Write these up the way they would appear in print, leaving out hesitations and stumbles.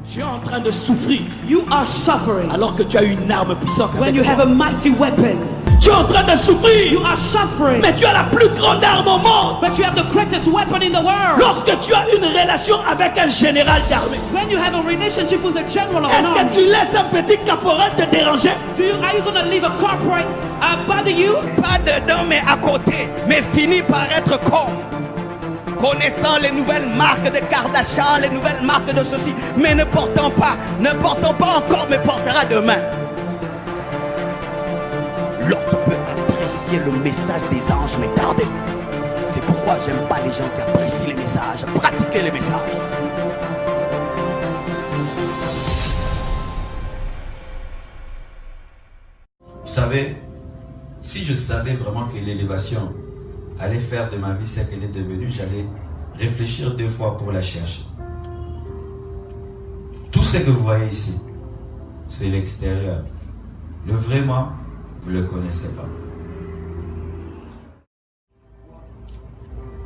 Tu es en train de souffrir You are suffering alors que tu as une arme puissante when avec you toi. have a mighty weapon. Tu es en train de souffrir, You are suffering, mais tu as la plus grande arme au monde. but you have the greatest weapon in the world. Lorsque tu as une relation avec un général d'armée, When you have a relationship with a general of an est-ce que army, tu laisses un petit caporal te déranger? are you going to leave a corporate bother you? Pas dedans mais à côté, mais finit par être con. Connaissant les nouvelles marques de Kardashian, les nouvelles marques de ceci, mais ne portant pas encore, mais portera demain. L'autre peut apprécier le message des anges, mais tardez. C'est pourquoi j'aime pas les gens qui apprécient les messages. Pratiquez les messages. Vous savez, si je savais vraiment que l'élévation allait faire de ma vie ce qu'elle est devenue, j'allais réfléchir 2 fois pour la chercher. Tout ce que vous voyez ici, c'est l'extérieur. Le vrai moi, vous ne le connaissez pas.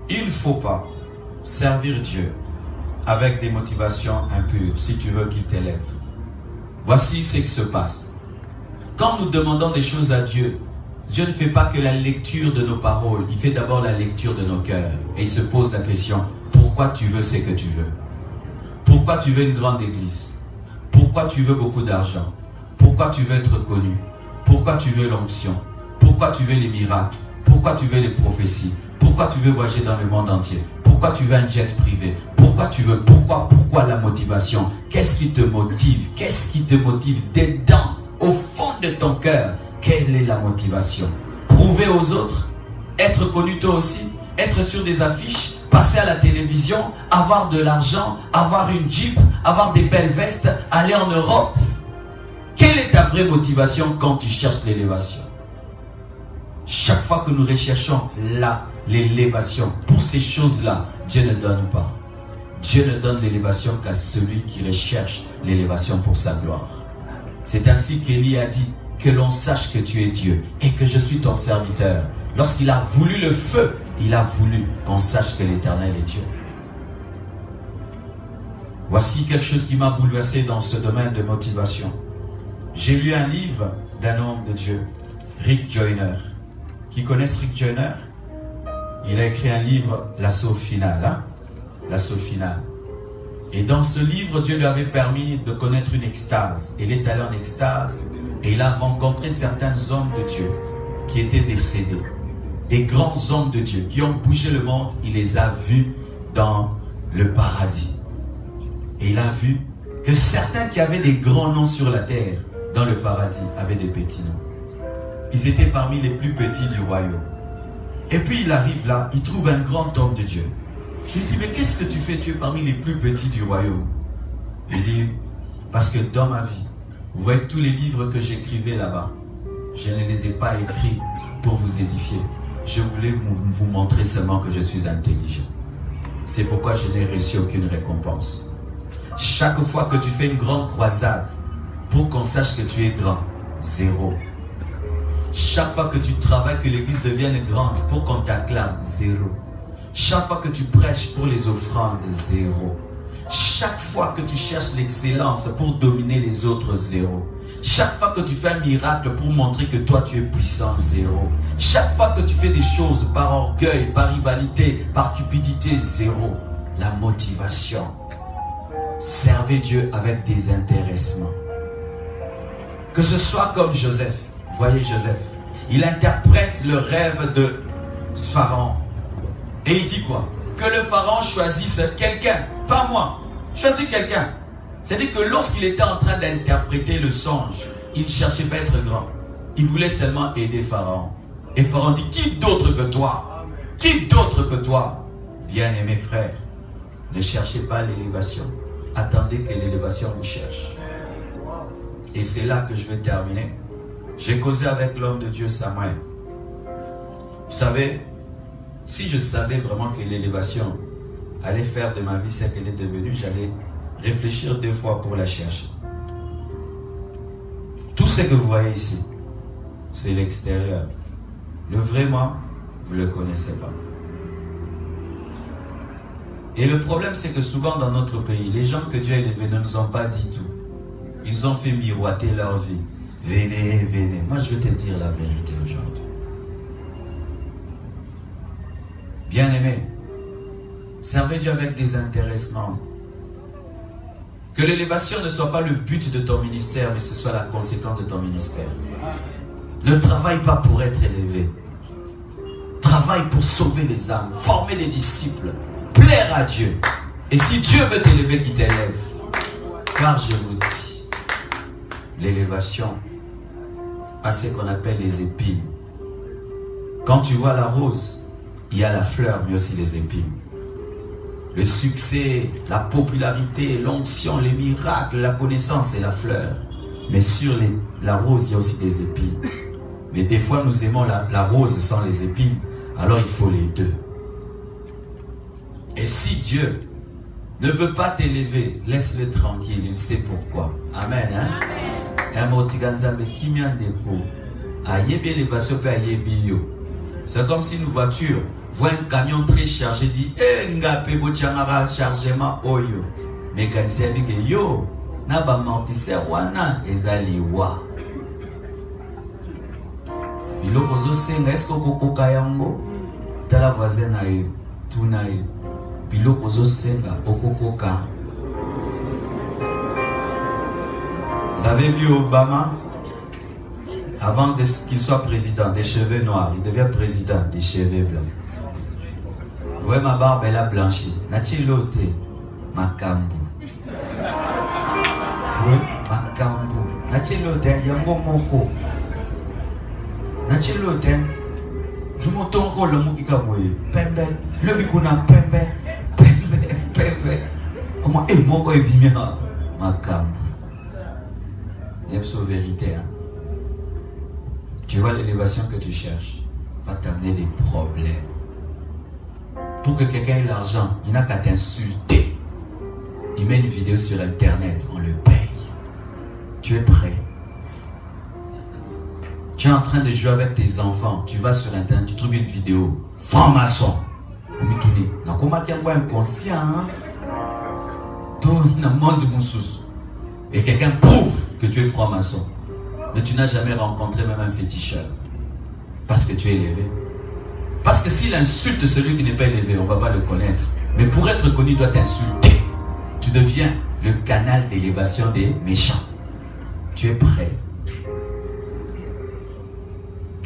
Il ne faut pas servir Dieu avec des motivations impures si tu veux qu'il t'élève. Voici ce qui se passe. Quand nous demandons des choses à Dieu, Dieu ne fait pas que la lecture de nos paroles, il fait d'abord la lecture de nos cœurs. Et il se pose la question, pourquoi tu veux ce que tu veux? Pourquoi tu veux une grande église? Pourquoi tu veux beaucoup d'argent? Pourquoi tu veux être connu? Pourquoi tu veux l'onction? Pourquoi tu veux les miracles? Pourquoi tu veux les prophéties? Pourquoi tu veux voyager dans le monde entier? Pourquoi tu veux un jet privé? Pourquoi tu veux? Pourquoi la motivation? Qu'est-ce qui te motive? Qu'est-ce qui te motive dedans, au fond de ton cœur? Quelle est la motivation? Prouver aux autres? Être connu toi aussi? Être sur des affiches? Passer à la télévision? Avoir de l'argent? Avoir une Jeep? Avoir des belles vestes? Aller en Europe? Quelle est ta vraie motivation quand tu cherches l'élévation? Chaque fois que nous recherchons l'élévation, pour ces choses-là, Dieu ne donne pas. Dieu ne donne l'élévation qu'à celui qui recherche l'élévation pour sa gloire. C'est ainsi qu'Élie a dit, que l'on sache que tu es Dieu et que je suis ton serviteur. Lorsqu'il a voulu le feu, il a voulu qu'on sache que l'Éternel est Dieu. Voici quelque chose qui m'a bouleversé dans ce domaine de motivation. J'ai lu un livre d'un homme de Dieu, Rick Joyner. Qui connaissent Rick Joyner? Il a écrit un livre, L'assaut final. L'assaut final. Et dans ce livre, Dieu lui avait permis de connaître une extase. Il est allé en extase et il a rencontré certains hommes de Dieu qui étaient décédés. Des grands hommes de Dieu qui ont bougé le monde. Il les a vus dans le paradis. Et il a vu que certains qui avaient des grands noms sur la terre, dans le paradis, avaient des petits noms. Ils étaient parmi les plus petits du royaume. Et puis il arrive là, il trouve un grand homme de Dieu. Il dit, mais qu'est-ce que tu fais? Tu es parmi les plus petits du royaume. Il dit, parce que dans ma vie, vous voyez tous les livres que j'écrivais là-bas, je ne les ai pas écrits pour vous édifier. Je voulais vous montrer seulement que je suis intelligent. C'est pourquoi je n'ai reçu aucune récompense. Chaque fois que tu fais une grande croisade, pour qu'on sache que tu es grand, 0. Chaque fois que tu travailles, que l'église devienne grande, pour qu'on t'acclame, 0. Chaque fois que tu prêches pour les offrandes, 0. Chaque fois que tu cherches l'excellence pour dominer les autres, 0. Chaque fois que tu fais un miracle pour montrer que toi tu es puissant, 0. Chaque fois que tu fais des choses par orgueil, par rivalité, par cupidité, 0. La motivation. Servez Dieu avec désintéressement. Que ce soit comme Joseph. Voyez Joseph. Il interprète le rêve de Pharaon. Et il dit quoi? Que le Pharaon choisisse quelqu'un, pas moi. Choisis quelqu'un. C'est-à-dire que lorsqu'il était en train d'interpréter le songe, il ne cherchait pas à être grand. Il voulait seulement aider Pharaon. Et Pharaon dit, qui d'autre que toi? Qui d'autre que toi? Bien-aimés frères, ne cherchez pas l'élévation. Attendez que l'élévation vous cherche. Et c'est là que je vais terminer. J'ai causé avec l'homme de Dieu Samuel. Vous savez, si je savais vraiment que l'élévation allait faire de ma vie ce qu'elle est devenue, j'allais réfléchir 2 fois pour la chercher. Tout ce que vous voyez ici, c'est l'extérieur. Le vrai moi, vous ne le connaissez pas. Et le problème, c'est que souvent dans notre pays, les gens que Dieu a élevés ne nous ont pas dit tout. Ils ont fait miroiter leur vie. Venez, venez. Moi, je vais te dire la vérité aujourd'hui. Bien-aimé, servez Dieu avec désintéressement. Que l'élévation ne soit pas le but de ton ministère, mais ce soit la conséquence de ton ministère. Ne travaille pas pour être élevé. Travaille pour sauver les âmes, former les disciples, plaire à Dieu. Et si Dieu veut t'élever, qu'il t'élève. Car je vous dis, l'élévation a ce qu'on appelle les épines. Quand tu vois la rose, il y a la fleur, mais aussi les épines. Le succès, la popularité, l'onction, les miracles, la connaissance et la fleur. Mais sur la rose, il y a aussi des épines. Mais des fois, nous aimons la rose sans les épines. Alors, il faut les deux. Et si Dieu ne veut pas t'élever, laisse-le tranquille. Il sait pourquoi. Amen. Hein? C'est comme si une voiture voit un camion très chargé, dit Ngape bochangara chargement oyo. Mécanicien dit que yo, na ba amortisseur wana ezali wa. Biloko zo senga est-ce que kokoka yango? Tala voisin na yo, tuna yo. Biloko zo senga okokoka. Vous avez vu Obama? Avant qu'il soit président, des cheveux noirs, il devient président, des cheveux blancs. Vous voyez ma barbe, elle a blanchi. Nachilote, Makambu. Oui, Makambu. Nachilote, Yango Moko. Nachilote, je m'entends encore le mot qui kabouye. Pembe, le bikuna pembe, pembe, pembe. Au moins, et Moko est bien. Makambu. Depso vérité, hein. Tu vois l'élévation que tu cherches va t'amener des problèmes. Pour que quelqu'un ait l'argent, il n'a qu'à t'insulter. Il met une vidéo sur internet, on le paye. Tu es prêt? Tu es en train de jouer avec tes enfants, tu vas sur internet, tu trouves une vidéo, franc-maçon. Inconscient, et quelqu'un prouve que tu es franc-maçon. Mais tu n'as jamais rencontré même un féticheur. Parce que tu es élevé. Parce que s'il insulte celui qui n'est pas élevé, on ne va pas le connaître. Mais pour être connu, il doit t'insulter. Tu deviens le canal d'élévation des méchants. Tu es prêt.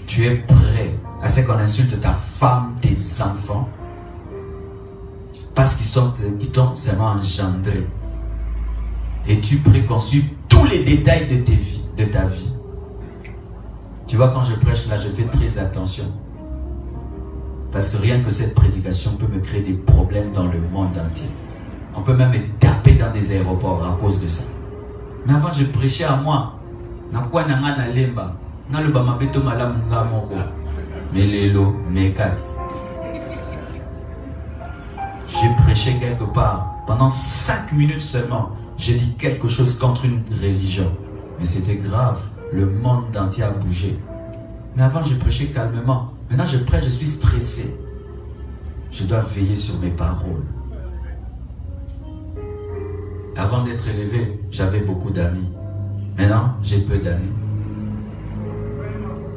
Tu es prêt à ce qu'on insulte ta femme, tes enfants. Parce qu'ils t'ont seulement engendré. Et tu es prêt qu'on suive tous les détails de ta vie. Tu vois, quand je prêche là, je fais très attention. Parce que rien que cette prédication peut me créer des problèmes dans le monde entier. On peut même me taper dans des aéroports à cause de ça. Mais avant, je prêchais à moi. J'ai prêché quelque part. Pendant 5 minutes seulement, j'ai dit quelque chose contre une religion. Mais c'était grave. Le monde entier a bougé. Mais avant, je prêchais calmement. Maintenant, je prêche, je suis stressé. Je dois veiller sur mes paroles. Avant d'être élevé, j'avais beaucoup d'amis. Maintenant, j'ai peu d'amis.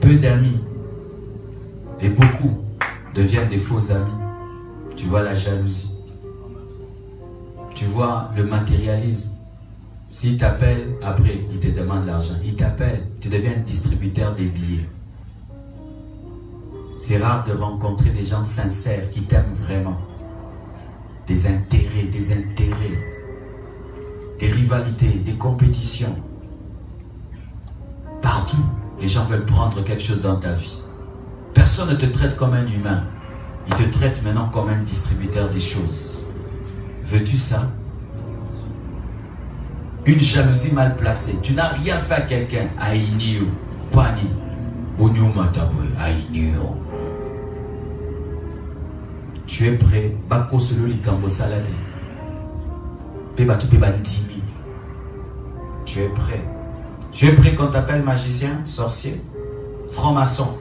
Peu d'amis. Et beaucoup deviennent des faux amis. Tu vois la jalousie. Tu vois le matérialisme. S'il t'appelle, après, il te demande l'argent. Il t'appelle, tu deviens distributeur des billets. C'est rare de rencontrer des gens sincères qui t'aiment vraiment. Des intérêts, des rivalités, des compétitions. Partout, les gens veulent prendre quelque chose dans ta vie. Personne ne te traite comme un humain. Il te traite maintenant comme un distributeur des choses. Veux-tu ça? Une jalousie mal placée. Tu n'as rien fait à quelqu'un. Aïnio. Pani. Tu es prêt? Bako solo likambo salade. Peba tu peba ndimi. Tu es prêt? Tu es prêt qu'on t'appelle magicien, sorcier, franc-maçon?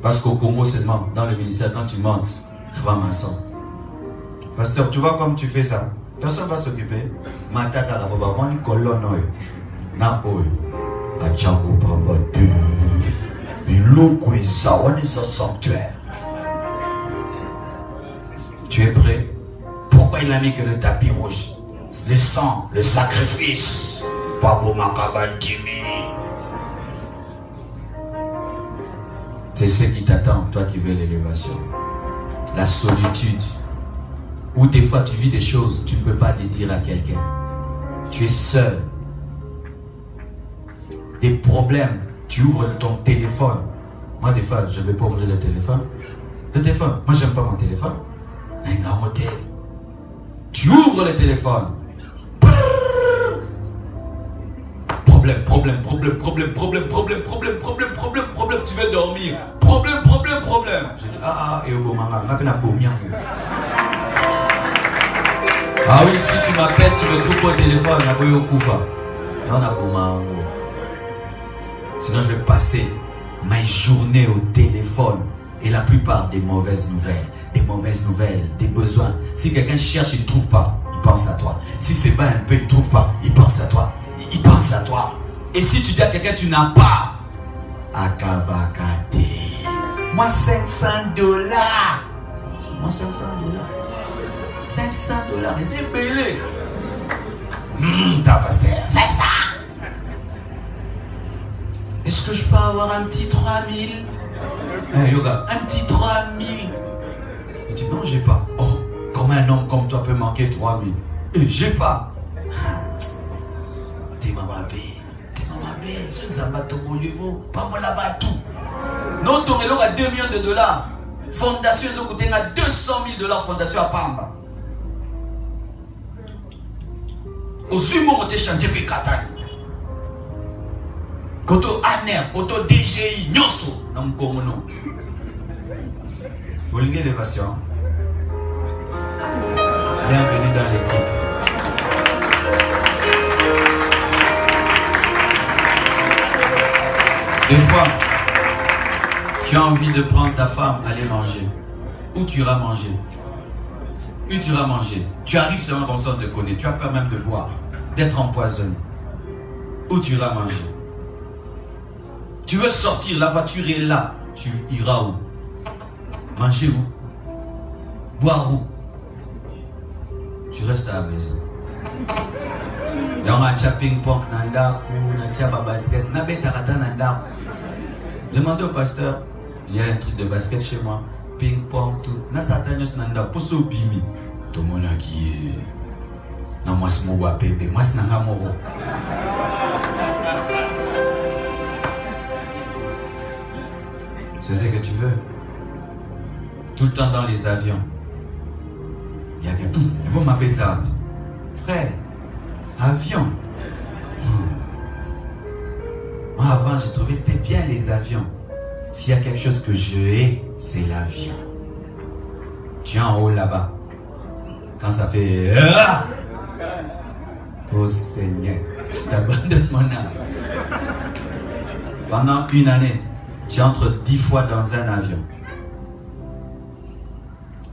Parce qu'au Congo seulement, dans le ministère, quand tu montes, franc-maçon. Pasteur, tu vois comme tu fais ça. Personne ne va s'occuper. Matata, on y colonne. Na oi. Achango Pamba 2. Biloko Isa, on est un sanctuaire. Tu es prêt? Pourquoi il n'a mis que le tapis rouge? Le sang, le sacrifice. Pabo Makabantimi. C'est ce qui t'attend, toi qui veux l'élévation. La solitude. Ou des fois tu vis des choses, tu ne peux pas les dire à quelqu'un. Tu es seul. Des problèmes, tu ouvres ton téléphone. Moi des fois, je ne vais pas ouvrir le téléphone. Le téléphone, moi j'aime pas mon téléphone. Tu ouvres le téléphone. Problème. Tu veux dormir. Problème. Je dis, et au bon moment, ah oui, si tu m'appelles, tu me trouves au téléphone, sinon je vais passer ma journée au téléphone. Et la plupart des mauvaises nouvelles, des besoins. Si quelqu'un cherche, il ne trouve pas, il pense à toi. Si c'est pas un peu, il ne trouve pas, il pense à toi. Il pense à toi. Et si tu dis à quelqu'un, tu n'as pas, Akabakate. Moi $500. Moi $500. $500. Et c'est belé. T'as pasteur, 500. Est-ce que je peux avoir un petit 3000? Yoga, un petit 3000. Il dit non, j'ai pas. Oh, comment un homme comme toi peut manquer 3000? J'ai pas. T'es maman bé. Ce n'est pas ton niveau. Pas moi là-bas tout. Non, ton relais à $2 millions. Fondation, ils ont coûté à $200 000. Fondation à Pamba. Au sumo, on t'a chanté puis Katani. Koto ANER, Koto DGI, Nyoso. Non, comment non? Vous voulez l'élévation? Bienvenue dans l'équipe. Des fois, tu as envie de prendre ta femme, aller manger. Où tu iras manger? Tu arrives seulement comme ça, on te connaît. Tu as peur même de boire, d'être empoisonné. Où tu iras manger? Tu veux sortir, la voiture est là. Tu iras où? Manger où? Boire où? Tu restes à la maison. On a un ping-pong, un basket, demandez au pasteur, il y a un truc de basket chez moi, ping-pong, tout. Non, moi c'est mon bébé, moi c'est un moro. C'est ce que tu veux. Tout le temps dans les avions. Il y a quelqu'un. Bon, ma bézard. Frère, avion. Moi, avant, j'ai trouvé que c'était bien les avions. S'il y a quelque chose que je hais, c'est l'avion. Tu es en haut là-bas. Quand ça fait... Oh Seigneur, je t'abandonne mon âme. Pendant une année, tu entres 10 fois dans un avion.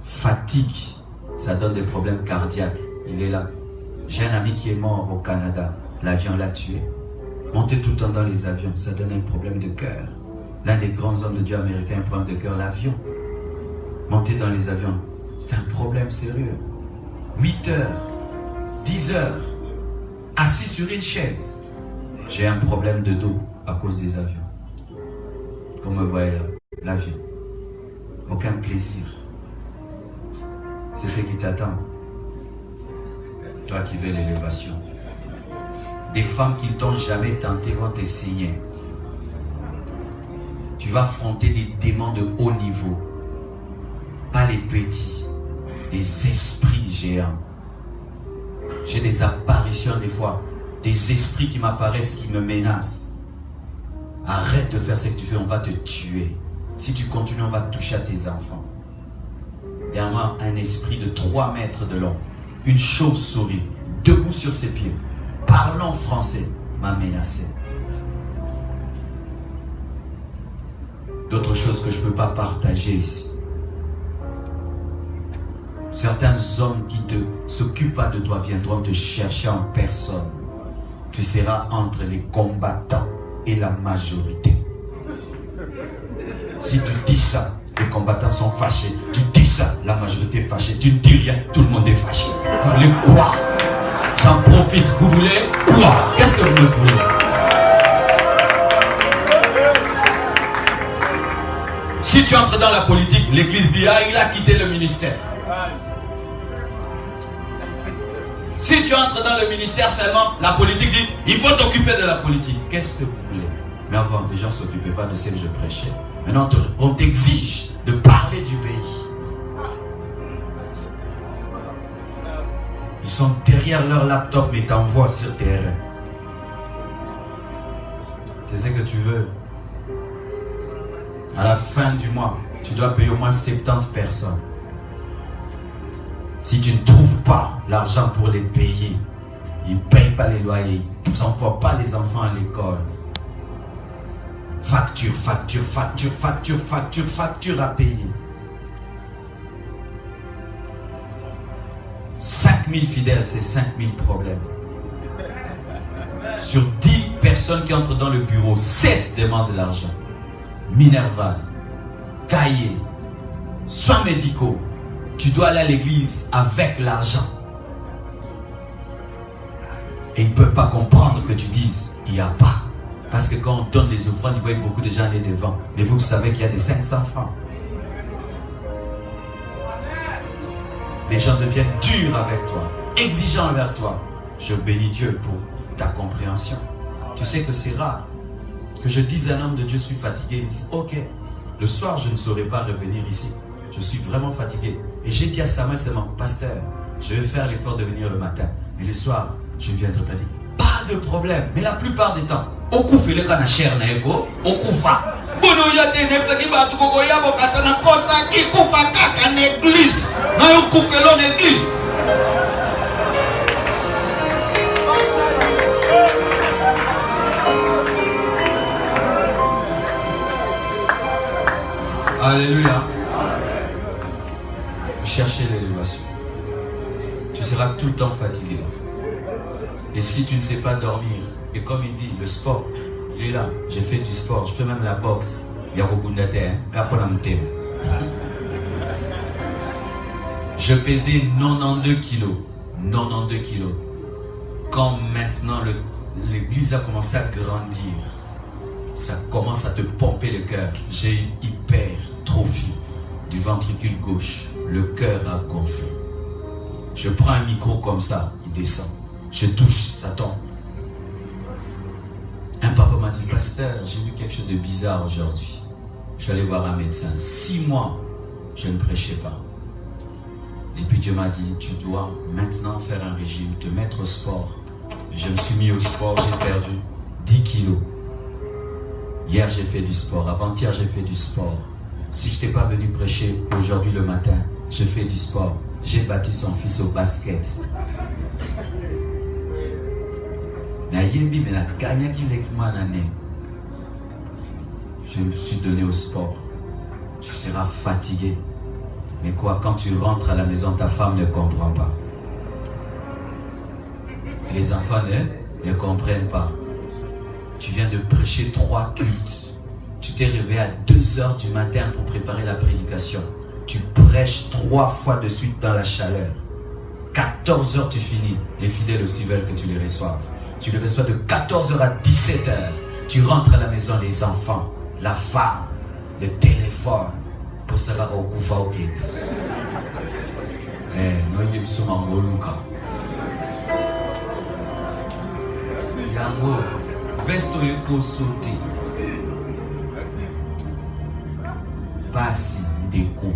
Fatigue, ça donne des problèmes cardiaques. Il est là. J'ai un ami qui est mort au Canada. L'avion l'a tué. Monter tout le temps dans les avions, ça donne un problème de cœur. L'un des grands hommes de Dieu américains a un problème de cœur, l'avion. Monter dans les avions, c'est un problème sérieux. 8 heures, 10 heures, assis sur une chaise. J'ai un problème de dos à cause des avions. Comme vous voyez là, l'avion. Aucun plaisir. C'est ce qui t'attend. Toi qui veux l'élévation. Des femmes qui ne t'ont jamais tenté vont t'essayer. Tu vas affronter des démons de haut niveau. Pas les petits. Des esprits géants. J'ai des apparitions des fois. Des esprits qui m'apparaissent, qui me menacent. Arrête de faire ce que tu fais, on va te tuer. Si tu continues, on va toucher à tes enfants. Derrière un esprit de 3 mètres de long. Une chauve-souris, debout sur ses pieds, parlant français, m'a menacé. D'autres choses que je ne peux pas partager ici. Certains hommes qui ne s'occupent pas de toi viendront te chercher en personne. Tu seras entre les combattants et la majorité. Si tu dis ça, les combattants sont fâchés. Tu dis ça, la majorité est fâchée. Tu ne dis rien, tout le monde est fâché. Vous voulez quoi? J'en profite. Vous voulez quoi? Qu'est-ce que vous me voulez? Si tu entres dans la politique, l'église dit, ah, il a quitté le ministère. Si tu entres dans le ministère seulement, la politique dit, il faut t'occuper de la politique. Qu'est-ce que vous voulez? Mais avant, les gens ne s'occupaient pas de ce que je prêchais. Maintenant, on t'exige de parler du pays. Ils sont derrière leur laptop, mais ils t'envoient sur terrain. C'est ce que tu veux. À la fin du mois, tu dois payer au moins 70 personnes. Si tu ne trouves pas l'argent pour les payer, ils ne payent pas les loyers, ils n'envoient pas les enfants à l'école. Facture, facture, facture, facture, facture, facture à payer. 5000 fidèles, c'est 5000 problèmes. Sur 10 personnes qui entrent dans le bureau, 7 demandent de l'argent. Minerval, cahier, soins médicaux. Tu dois aller à l'église avec l'argent. Et ils ne peuvent pas comprendre que tu dises, il n'y a pas. Parce que quand on donne les offrandes, ils voient beaucoup de gens aller devant. Mais vous savez qu'il y a des 500 francs. Les gens deviennent durs avec toi, exigeants envers toi. Je bénis Dieu pour ta compréhension. Tu sais que c'est rare que je dise à un homme de Dieu, je suis fatigué. Il me dit, ok, le soir je ne saurais pas revenir ici. Je suis vraiment fatigué. Et j'ai dit à Samuel seulement, pasteur, je vais faire l'effort de venir le matin. Mais le soir, je ne viendrai pas dire, pas de problème. Mais la plupart des temps, au coup, il y a une chair, au coup, Bono ya des nègres qui battent au goya, au cassana, cosa qui coupe à caca, l'église. Non, au coup, l'église. Alléluia. Cherchez l'élévation. Tu seras tout le temps fatigué. Et si tu ne sais pas dormir, et comme il dit, le sport, il est là. J'ai fait du sport, je fais même la boxe. Il y a beaucoup de terre. Je pesais 92 kilos. 92 kilos. Quand maintenant l'église a commencé à grandir, ça commence à te pomper le cœur. J'ai une hypertrophie du ventricule gauche. Le cœur a gonflé. Je prends un micro comme ça, il descend. Je touche, ça tombe. Un papa m'a dit, pasteur, j'ai vu quelque chose de bizarre aujourd'hui. Je suis allé voir un médecin. 6 mois, je ne prêchais pas. Et puis Dieu m'a dit, tu dois maintenant faire un régime, te mettre au sport. Et je me suis mis au sport, j'ai perdu 10 kilos. Hier, j'ai fait du sport. Avant-hier, j'ai fait du sport. Si je n'étais pas venu prêcher aujourd'hui le matin, je fais du sport. J'ai battu son fils au basket. Je me suis donné au sport. Tu seras fatigué. Mais quoi, quand tu rentres à la maison, ta femme ne comprend pas. Les enfants ne comprennent pas. Tu viens de prêcher 3 cultes. Tu t'es réveillé à 2 h du matin pour préparer la prédication. Tu prêches 3 fois de suite dans la chaleur. 14 h tu finis. Les fidèles aussi veulent que tu les reçoives. Tu les reçois de 14 h à 17 h. Tu rentres à la maison, les enfants, la femme, le téléphone. Pour savoir au koufa au pied. Non, il y a eu Yango, vesto yeko sauté. Passi déco.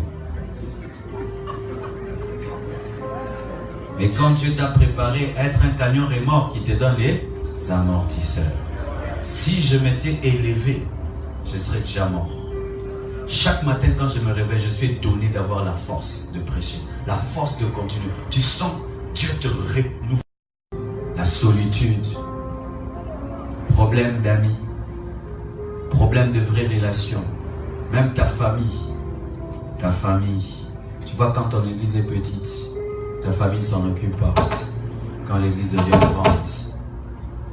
Mais quand Dieu t'a préparé à être un camion remorque qui te donne les amortisseurs. Si je m'étais élevé, je serais déjà mort. Chaque matin quand je me réveille, je suis donné d'avoir la force de prêcher, la force de continuer. Tu sens Dieu te renouvelle. La solitude, problème d'amis, problème de vraies relations, même ta famille Tu vois, quand ton église est petite, ta famille s'en occupe pas. Quand l'église devient grande,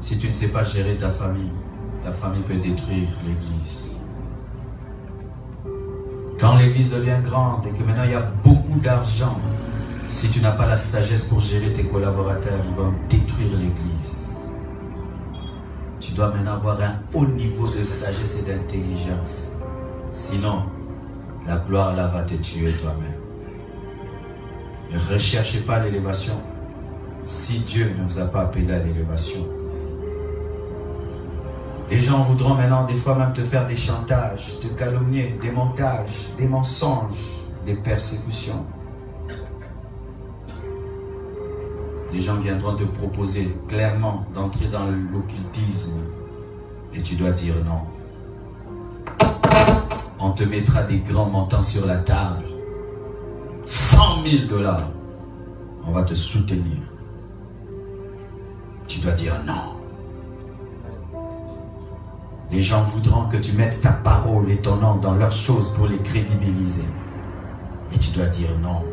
si tu ne sais pas gérer ta famille peut détruire l'église. Quand l'église devient grande et que maintenant il y a beaucoup d'argent, si tu n'as pas la sagesse pour gérer tes collaborateurs, ils vont détruire l'église. Tu dois maintenant avoir un haut niveau de sagesse et d'intelligence. Sinon, la gloire là va te tuer toi-même. Ne recherchez pas l'élévation si Dieu ne vous a pas appelé à l'élévation. Les gens voudront maintenant des fois même te faire des chantages, te calomnier, des montages, des mensonges, des persécutions. Les gens viendront te proposer clairement d'entrer dans l'occultisme et tu dois dire non. On te mettra des grands montants sur la table. 100 000 $. On va te soutenir. Tu dois dire non. Les gens voudront que tu mettes ta parole et ton nom dans leurs choses pour les crédibiliser. Et tu dois dire non.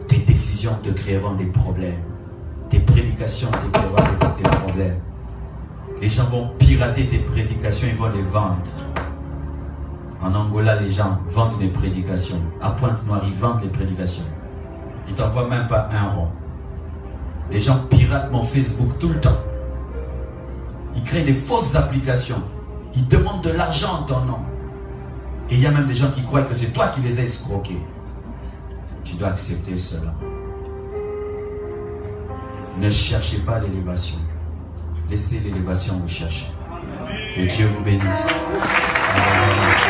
Tes décisions te créeront des problèmes. Tes prédications te créeront des problèmes. Les gens vont pirater tes prédications, ils vont les vendre. En Angola, les gens vendent les prédications. À Pointe-Noire, ils vendent les prédications. Ils ne t'envoient même pas un rond. Les gens piratent mon Facebook tout le temps. Ils créent des fausses applications. Ils demandent de l'argent en ton nom. Et il y a même des gens qui croient que c'est toi qui les as escroqués. Tu dois accepter cela. Ne cherchez pas l'élévation. Laissez l'élévation vous chercher. Que Dieu vous bénisse. Amen.